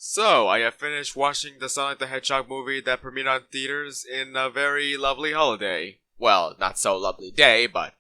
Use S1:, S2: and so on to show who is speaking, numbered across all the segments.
S1: So, I have finished watching the Sonic the Hedgehog movie that premiered on theaters in a very lovely holiday. Well, not so lovely day, but,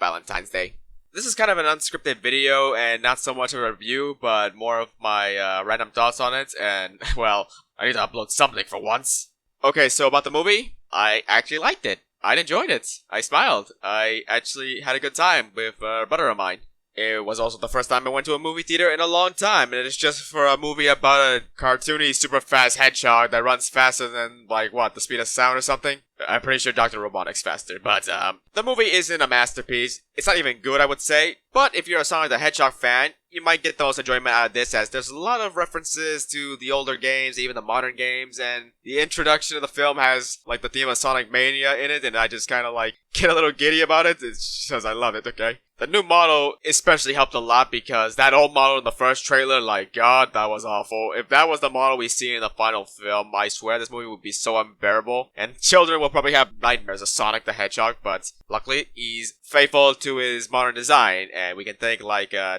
S1: Valentine's Day. This is kind of an unscripted video and not so much of a review, but more of my random thoughts on it, and, well, I need to upload something for once. Okay, so about the movie, I actually liked it. I enjoyed it. I smiled. I actually had a good time with a brother of mine. It was also the first time I went to a movie theater in a long time, and it's just for a movie about a cartoony, super fast hedgehog that runs faster than, the speed of sound or something. I'm pretty sure Dr. Robotnik's faster, but, the movie isn't a masterpiece. It's not even good, I would say, but if you're a Sonic the Hedgehog fan, you might get the most enjoyment out of this, as there's a lot of references to the older games, even the modern games, and the introduction of the film has, the theme of Sonic Mania in it, and I just kind of, get a little giddy about it. It's because I love it, okay? The new model especially helped a lot because that old model in the first trailer, God, that was awful. If that was the model we see in the final film, I swear this movie would be so unbearable. And children will probably have nightmares of Sonic the Hedgehog, but luckily, he's faithful to his modern design. And we can thank,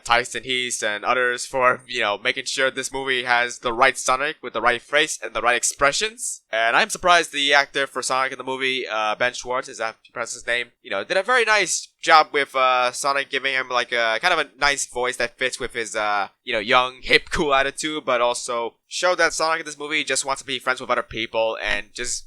S1: Tyson Heese and others for, making sure this movie has the right Sonic with the right face and the right expressions. And I'm surprised the actor for Sonic in the movie, Ben Schwartz, is that his name, did a very nice job with Sonic, giving him a kind of a nice voice that fits with his young, hip, cool attitude, but also show that Sonic in this movie just wants to be friends with other people and just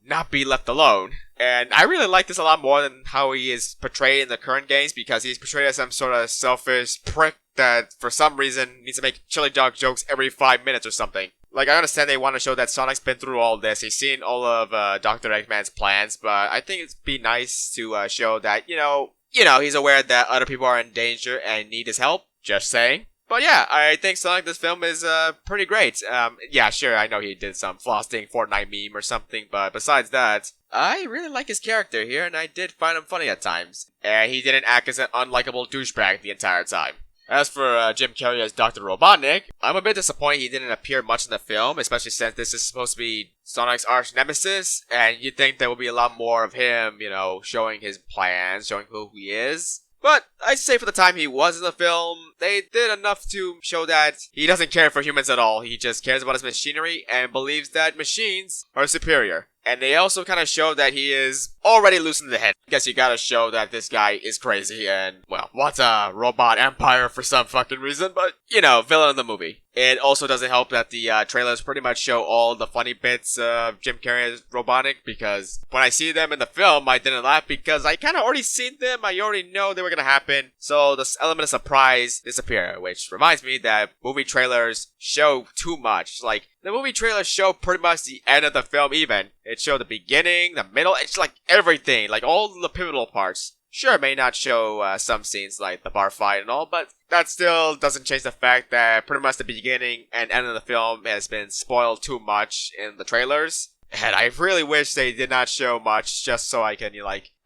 S1: not be left alone. And I really like this a lot more than how he is portrayed in the current games, because he's portrayed as some sort of selfish prick that for some reason needs to make chili dog jokes every 5 minutes or something. I understand they want to show that Sonic's been through all this. He's seen all of Dr. Eggman's plans, but I think it'd be nice to show that, he's aware that other people are in danger and need his help. Just saying. But yeah, I think Sonic this film is pretty great. Yeah, sure, I know he did some flossing Fortnite meme or something, but besides that, I really like his character here, and I did find him funny at times. And he didn't act as an unlikable douchebag the entire time. As for Jim Carrey as Dr. Robotnik, I'm a bit disappointed he didn't appear much in the film, especially since this is supposed to be Sonic's arch nemesis, and you'd think there would be a lot more of him, showing his plans, showing who he is. But I'd say for the time he was in the film, they did enough to show that he doesn't care for humans at all. He just cares about his machinery and believes that machines are superior. And they also kind of show that he is already loose in the head. I guess you gotta show that this guy is crazy and, well, wants a robot empire for some fucking reason, but, villain of the movie. It also doesn't help that the trailers pretty much show all the funny bits of Jim Carrey as Robotnik, because when I see them in the film, I didn't laugh because I kind of already seen them. I already know they were gonna happen. So this element of surprise disappear, which reminds me that movie trailers show too much. The movie trailers show pretty much the end of the film even. It showed the beginning, the middle, it's everything, all the pivotal parts. Sure, it may not show some scenes like the bar fight and all, but that still doesn't change the fact that pretty much the beginning and end of the film has been spoiled too much in the trailers. And I really wish they did not show much just so I can,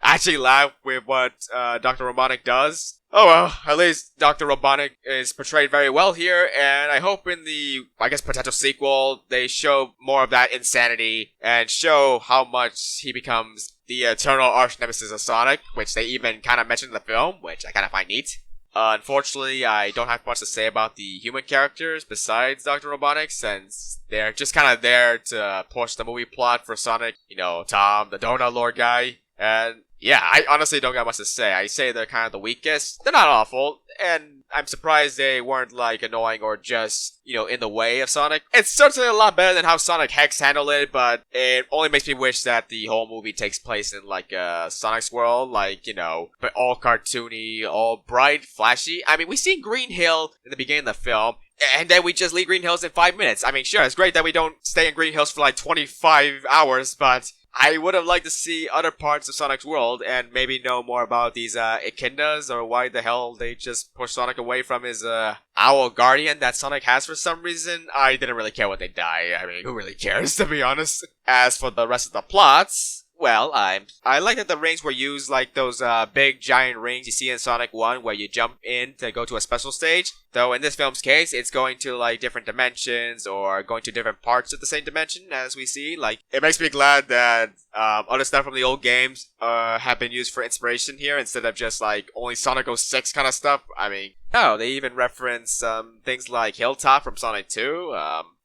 S1: actually laugh with what Dr. Robotnik does. Oh well, at least Dr. Robotnik is portrayed very well here, and I hope in the, potential sequel, they show more of that insanity and show how much he becomes the eternal arch nemesis of Sonic, which they even kind of mentioned in the film, which I kind of find neat. Unfortunately, I don't have much to say about the human characters besides Dr. Robotnik, since they're just kind of there to push the movie plot for Sonic, Tom, the Donut Lord guy, and yeah, I honestly don't got much to say. I say they're kind of the weakest. They're not awful, and I'm surprised they weren't, annoying or just, in the way of Sonic. It's certainly a lot better than how Sonic Hex handled it, but it only makes me wish that the whole movie takes place in, Sonic's world, but all cartoony, all bright, flashy. I mean, we see Green Hill in the beginning of the film, and then we just leave Green Hills in 5 minutes. I mean, sure, it's great that we don't stay in Green Hills for, 25 hours, but I would have liked to see other parts of Sonic's world and maybe know more about these echidnas, or why the hell they just pushed Sonic away from his owl guardian that Sonic has for some reason. I didn't really care when they die. I mean, who really cares, to be honest? As for the rest of the plots, well, I like that the rings were used like those big giant rings you see in Sonic 1 where you jump in to go to a special stage. Though in this film's case, it's going to different dimensions or going to different parts of the same dimension as we see. It makes me glad that other stuff from the old games have been used for inspiration here instead of just only Sonic 06 kind of stuff. I mean, no, they even reference things like Hilltop from Sonic 2.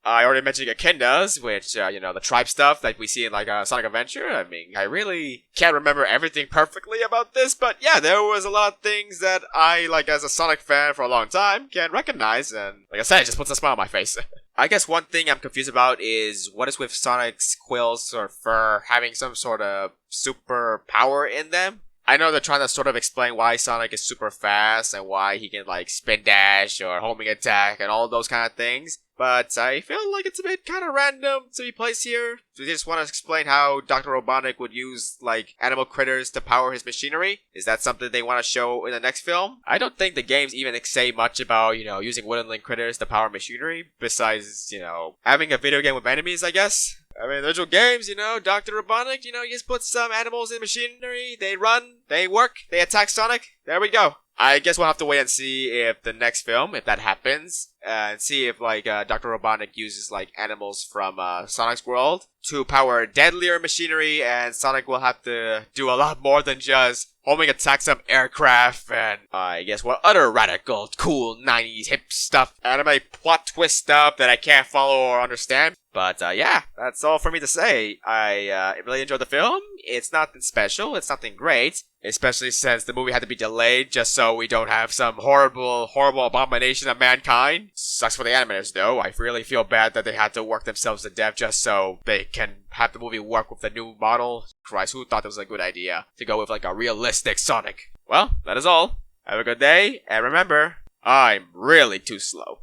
S1: I already mentioned echidnas, which, the tribe stuff that we see in, like, Sonic Adventure. I mean, I really can't remember everything perfectly about this, but yeah, there was a lot of things that I, like, as a Sonic fan for a long time, can recognize, and, like I said, it just puts a smile on my face. I guess one thing I'm confused about is what is with Sonic's quills or fur having some sort of super power in them? I know they're trying to sort of explain why Sonic is super fast and why he can, like, spin dash or homing attack and all those kind of things. But I feel like it's a bit kind of random to be placed here. Do they just want to explain how Dr. Robotnik would use, like, animal critters to power his machinery? Is that something they want to show in the next film? I don't think the games even say much about, using woodland critters to power machinery, besides, having a video game with enemies, I guess. I mean, original games, Dr. Robotnik, you just put some animals in machinery, they run, they work, they attack Sonic, there we go. I guess we'll have to wait and see if the next film, if that happens, and see if, like, Dr. Robotnik uses, like, animals from Sonic's world to power deadlier machinery, and Sonic will have to do a lot more than just homing attack some aircraft and, I guess, what other radical, cool, 90s hip stuff, anime plot twist stuff that I can't follow or understand. But, yeah, that's all for me to say. I really enjoyed the film. It's nothing special. It's nothing great. Especially since the movie had to be delayed just so we don't have some horrible, horrible abomination of mankind. Sucks for the animators, though. I really feel bad that they had to work themselves to death just so they can have the movie work with the new model. Christ, who thought it was a good idea to go with, like, a realistic Sonic? Well, that is all. Have a good day, and remember, I'm really too slow.